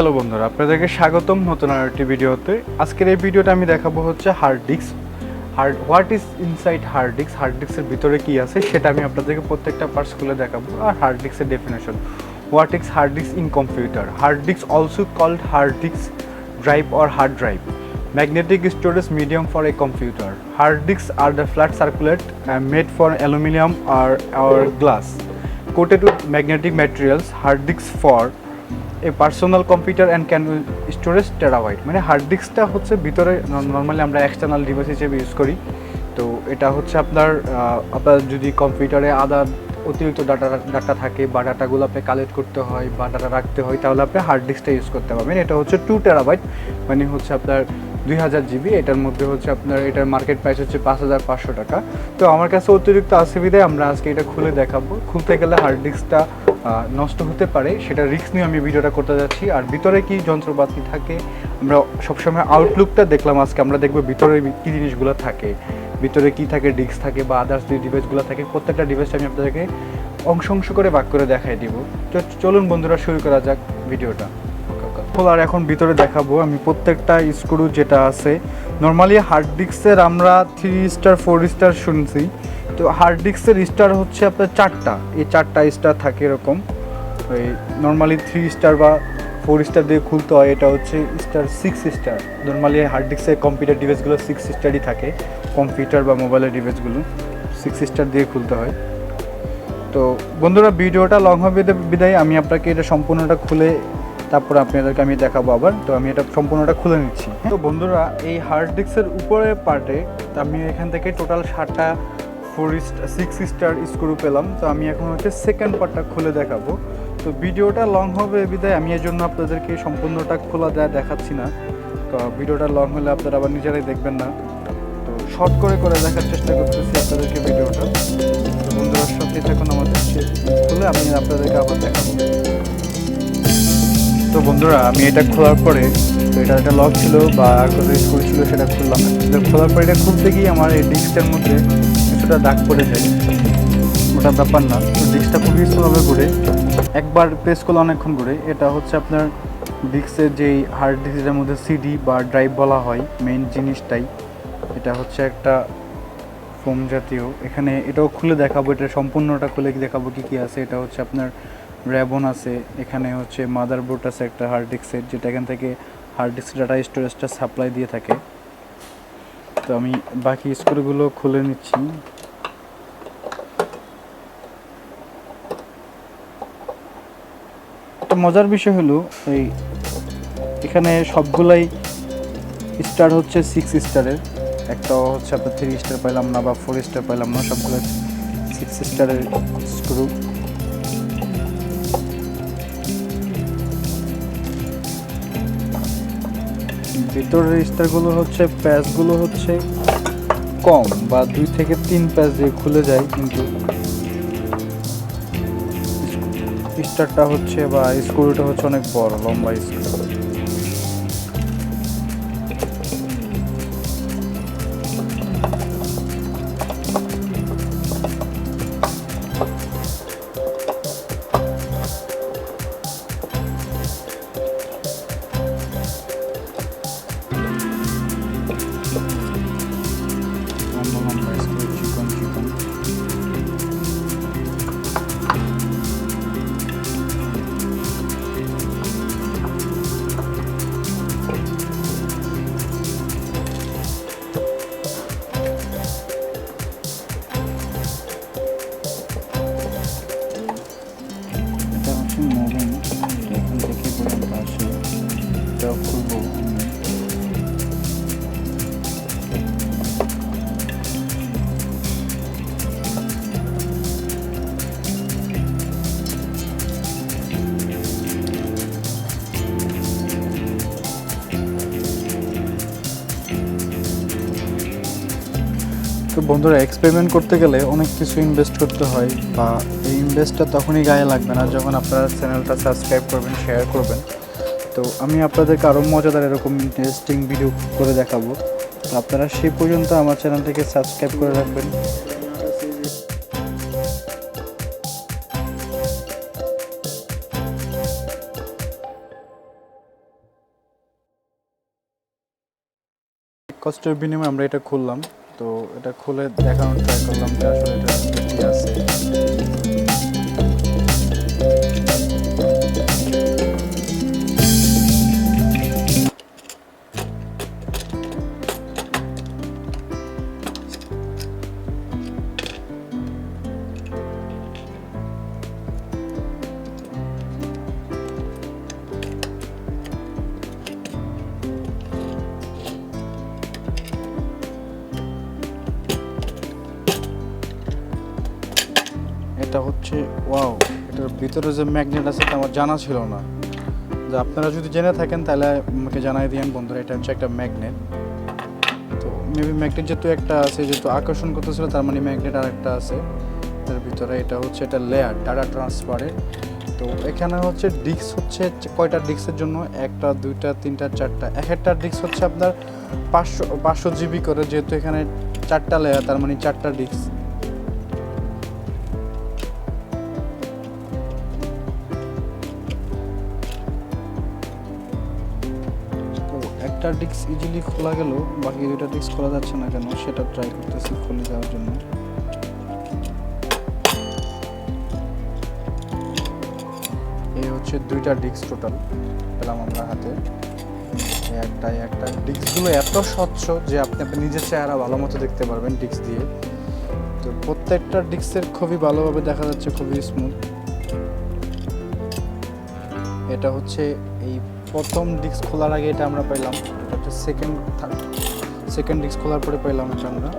Hello বন্ধুরা, আপনাদেরকে স্বাগতম নতুন আরেকটি ভিডিওতে। আজকের এই ভিডিওটা আমি দেখাবো হচ্ছে hard disk. What is inside hard disk, hard ডিস্কের ভিতরে কী আছে সেটা আমি আপনাদেরকে প্রত্যেকটা পার্টস খুলে দেখাবো। আর হার্ড ডিস্কের ডেফিনেশন, what is hard disk in computer, hard disk also called hard disk drive or hard drive, magnetic storage medium for a computer. Hard disks are the flat circular made for aluminum or glass coated with magnetic materials. Hard disks for a personal computer and can storage terabyte. মানে hard ডিস্কটা হচ্ছে ভিতরে normally আমরা external device হিসেবে use করি। তো এটা হচ্ছে আপনার যদি কম্পিউটারে অতিরিক্ত ডাটা থাকে বা ডাটাগুলো আপনি কালেক্ট করতে হয় বা ডাটা রাখতে হয়, তাহলে আপনি হার্ড ডিস্কটা ইউজ করতে পারবেন। এটা হচ্ছে 2 টেরাবাইট, মানে হচ্ছে আপনার 2000 জিবি। এটার মধ্যে হচ্ছে আপনার এটার মার্কেট প্রাইস হচ্ছে 5500 টাকা। তো আমার কাছে অতিরিক্ত অসুবিধায় আমরা আজকে এটা খুলে দেখাবো। খুলতে গেলে হার্ড ডিস্কটা নষ্ট হতে পারে, সেটা রিস্ক নিয়ে আমি ভিডিওটা করতে যাচ্ছি। আর ভিতরে কি যন্ত্রপাতি থাকে আমরা সবসময় আউটলুকটা দেখলাম, আজকে আমরা দেখবো ভিতরে কী জিনিসগুলো থাকে, ভিতরে কি থাকে, ডিস্ক থাকে বা আদার্স যে ডিভাইসগুলো থাকে। প্রত্যেকটা ডিভাইসটা আমি আপনাদেরকে অংশ করে ভাগ করে দেখাই দিব। তো চলুন বন্ধুরা, শুরু করা যাক ভিডিওটা। আর এখন ভিতরে দেখাবো আমি প্রত্যেকটা স্ক্রু যেটা আছে। নর্মালি হার্ড ডিস্কের আমরা 3 স্টার 4 স্টার শুনছি, তো হার্ড ডিস্কের স্টার হচ্ছে আপনার 4টা। এই 4টা স্টার থাকে এরকম, ওই নর্মালি 3 স্টার বা 4 স্টার দিয়ে খুলতে হয়। এটা হচ্ছে স্টার 6 স্টার। নর্মালি হার্ড ডিস্কের কম্পিউটার ডিভাইসগুলো 6 স্টারই থাকে, কম্পিউটার বা মোবাইলের ডিভাইসগুলো 6 স্টার দিয়ে খুলতে হয়। তো বন্ধুরা, ভিডিওটা লং হবে বিদায় আমি আপনাকে এটা সম্পূর্ণটা খুলে তারপর আপনাদেরকে আমি দেখাবো আবার। তো আমি এটা সম্পূর্ণটা খুলে নিচ্ছি। তো বন্ধুরা, এই হার্ড ডিস্কের উপরের পার্টে আমি এখান থেকে টোটাল 7টা 6 স্টার স্ক্রু পেলাম। তো আমি এখন হচ্ছে সেকেন্ড পার্টটা খুলে দেখাবো। তো ভিডিওটা লং হবে বিদায় আমি এর জন্য আপনাদেরকে সম্পূর্ণটা খোলা দেখাচ্ছি না। তো ভিডিওটা লং হলে আপনারা আবার নিজেরাই দেখবেন না। তো শর্ট করে দেখার চেষ্টা করতেছি আপনাদেরকে ভিডিওটা। তো বন্ধুরা, সাথে থাকুন আমাদের, খুলে আমি আপনাদেরকে আবার দেখাবো। তো বন্ধুরা, আমি এটা খোলার পরে, তো এটা একটা লক ছিল বা কোনো স্ক্রু ছিল, সেটা খুললাম। খোলার পরে এটা খুলতে গিয়ে আমার এই ডিস্কটার মধ্যে কিছুটা দাগ পড়ে যায়। ওটা ব্যাপার না, তো ডিস্কটা খুবই স্লোভাবে ঘুরে, একবার প্রেস করলে অনেকক্ষণ ঘুরে। এটা হচ্ছে আপনার ডিস্কের যেই হার্ড ডিস্কের মধ্যে সিডি বা ড্রাইভ বলা হয় মেইন জিনিসটাই। এটা হচ্ছে একটা ফোম জাতীয়। এখানে এটাও খুলে দেখাবো, এটা সম্পূর্ণটা খুলে দেখাবো কী আছে। এটা হচ্ছে আপনার র্যাবন আছে, এখানে হচ্ছে মাদারবোর্ড আছে একটা হার্ড ডিস্কের, যেটা এখান থেকে হার্ড ডিস্ক ডাটা স্টোরেজটা সাপ্লাই দিয়ে থাকে। তো আমি বাকি স্ক্রুগুলো খুলে নিচ্ছি। তো মজার বিষয় হলো এই এখানে সবগুলাই স্টার হচ্ছে 6 স্টারের, একটাও হচ্ছে আপনার 3 স্টার পাইলাম না বা 4 স্টার পাইলাম না, সবগুলো 6 স্টারের স্ক্রু। ভিতরের স্টারগুলো হচ্ছে প্যাচগুলো হচ্ছে কম বা 2 থেকে 3 প্যাচ দিয়ে খুলে যায়, কিন্তু স্টারটা হচ্ছে বা স্ক্রুটা হচ্ছে অনেক বড় লম্বা স্ক্রু। তো বন্ধুরা, এক্সপেরিমেন্ট করতে গেলে অনেক কিছু ইনভেস্ট করতে হয়, বা এই ইনভেস্টটা তখনই গায়ে লাগবে না যখন আপনারা চ্যানেলটা সাবস্ক্রাইব করবেন, শেয়ার করবেন। তো আমি আপনাদেরকে আরও মজাদার এরকম ইন্টারেস্টিং ভিডিও করে দেখাবো। তো আপনারা সেই পর্যন্ত আমার চ্যানেলটাকে সাবস্ক্রাইব করে রাখবেন। কষ্টের বিনিময়ে আমরা এটা খুললাম। তো এটা খুলে দেখানোর ট্রাই করলাম যে আসলে এটা কি আছে। এটা হচ্ছে ওয়াও, এটার ভিতরে যে ম্যাগনেট আছে এটা আমার জানা ছিল না। যে আপনারা যদি জেনে থাকেন তাহলে আমাকে জানাই দিয়েন বন্ধুরা, এটা হচ্ছে একটা ম্যাগনেট। তো মেবি ম্যাগনেট যেহেতু একটা আছে, যেহেতু আকর্ষণ করতেছিল, তার মানে ম্যাগনেট আর একটা আছে এর ভিতরে। এটা হচ্ছে এটা লেয়ার ডাটা ট্রান্সফারের। তো এখানে হচ্ছে ডিস্ক হচ্ছে কয়টা ডিস্কের জন্য, একটা দুইটা তিনটা চারটা, এক একটা ডিস্ক হচ্ছে আপনার 500 জিবি করে। যেহেতু এখানে 4টা লেয়ার, তার মানে 4টা ডিস্ক। একটা ডিস্ক ইজিলি খোলা গেল, বাকি দুইটা ডিস্ক খোলা যাচ্ছে না কেন সেটা ট্রাই করতেছি খুলে দেওয়ার জন্য। এই হচ্ছে 2টা ডিস্ক টোটাল পেলাম আমরা হাতে। একটা ডিস্কগুলো এত স্বচ্ছ যে আপনি নিজের চেহারা ভালো মতো দেখতে পারবেন ডিস্ক দিয়ে। তো প্রত্যেকটা ডিস্কের খুবই ভালোভাবে দেখা যাচ্ছে, খুবই স্মুথ। এটা হচ্ছে এই প্রথম ডিস্ক খোলার আগে এটা আমরা পাইলাম, এটা হচ্ছে সেকেন্ড ডিস্ক খোলার পরে পাইলাম এটা আমরা।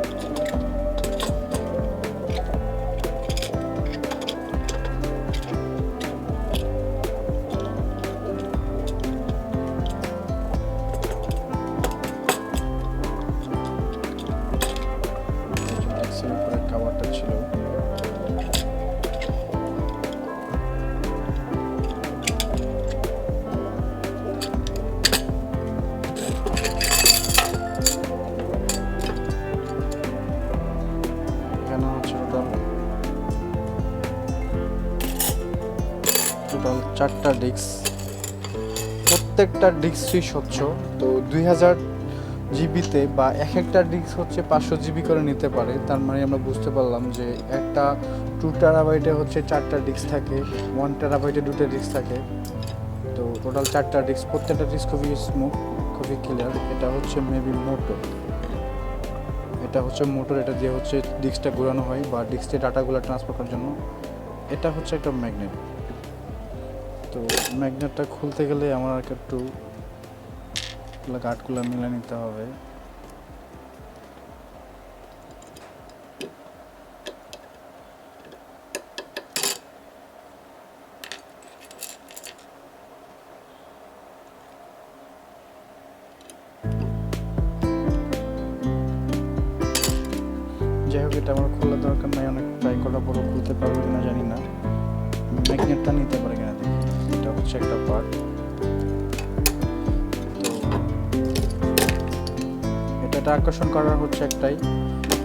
ডিস্কের উপরে কভারটা ছিল। টোটাল 4টা ডিস্ক, প্রত্যেকটা ডিস্কই স্বচ্ছ। তো 2000 জিবিতে বা এক একটা ডিস্ক হচ্ছে 500 জিবি করে নিতে পারে। তার মানে আমরা বুঝতে পারলাম যে একটা 2 টেরাবাইটে হচ্ছে 4টা ডিস্ক থাকে, 1 টেরাবাইটে 2টা ডিস্ক থাকে। তো টোটাল 4টা ডিস্ক, প্রত্যেকটা ডিস্ক খুবই স্মুথ, খুবই ক্লিয়ার। এটা হচ্ছে মেবি মোটর, এটা হচ্ছে মোটর, এটা দিয়ে হচ্ছে ডিস্কটা ঘোরানো হয় বা ডিস্কের ডাটাগুলো ট্রান্সফার করার জন্য। এটা হচ্ছে একটা ম্যাগনেট। তো ম্যাগনেটটা খুলতে গেলে আমার একটু গার্ডগুলো মিলে নিতে হবে। যাই হোক, এটা আমার খোলা দরকার নাই, অনেক ট্রাই করার পরও খুলতে পারবো কিনা জানি না। ম্যাগনেটটা নিতে পারে কিনা দেখি। এটা হচ্ছে একটা পার্ট। তো এটা আকর্ষণ করার হচ্ছে একটাই,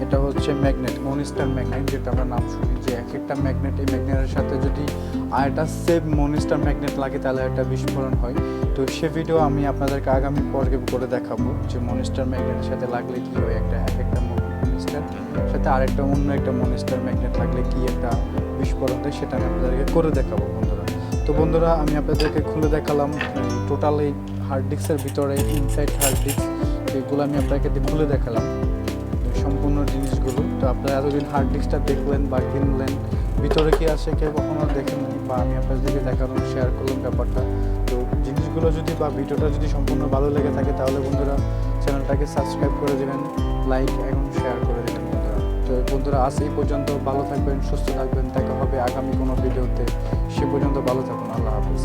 এটা হচ্ছে ম্যাগনেট, মনিস্টার ম্যাগনেট, যেটা আমরা নাম শুনি যে এক একটা ম্যাগনেট, এই ম্যাগনেটের সাথে যদি আরেকটা সেম মনিস্টার ম্যাগনেট লাগে তাহলে একটা বিস্ফোরণ হয়। তো সে ভিডিও আমি আপনাদেরকে আগামী পর্বে করে দেখাবো যে মনিস্টার ম্যাগনেটের সাথে লাগলে কী হয়, এক একটা মনিস্টার সাথে আরেকটা অন্য একটা মনিস্টার ম্যাগনেট লাগলে কি একটা বিস্ফোরণ দেয়, সেটা আমি আপনাদেরকে করে দেখাবো বন্ধুরা। তো বন্ধুরা, আমি আপনাদেরকে খুলে দেখালাম টোটাল এই হার্ড ডিস্কের ভিতরে, ইনসাইড হার্ড ডিস্ক, এগুলো আমি আপনাকে খুলে দেখালাম সম্পূর্ণ জিনিসগুলো। তো আপনারা এতদিন হার্ড ডিস্কটা দেখলেন বা কিনলেন, ভিতরে কি আছে কেউ কখনো দেখেননি, বা আমি আপনাদেরকে দেখানো শেয়ার করলাম ব্যাপারটা। তো জিনিসগুলো যদি বা ভিডিওটা যদি সম্পূর্ণ ভালো লেগে থাকে তাহলে বন্ধুরা চ্যানেলটাকে সাবস্ক্রাইব করে দেবেন, লাইক এবং শেয়ার করে দেবেন বন্ধুরা। তো বন্ধুরা, আজ এই পর্যন্ত, ভালো থাকবেন, সুস্থ থাকবেন, দেখা হবে আগামী কোনো ভিডিওতে। সে পর্যন্ত ভালো থাকুন, আল্লাহ হাফিজ।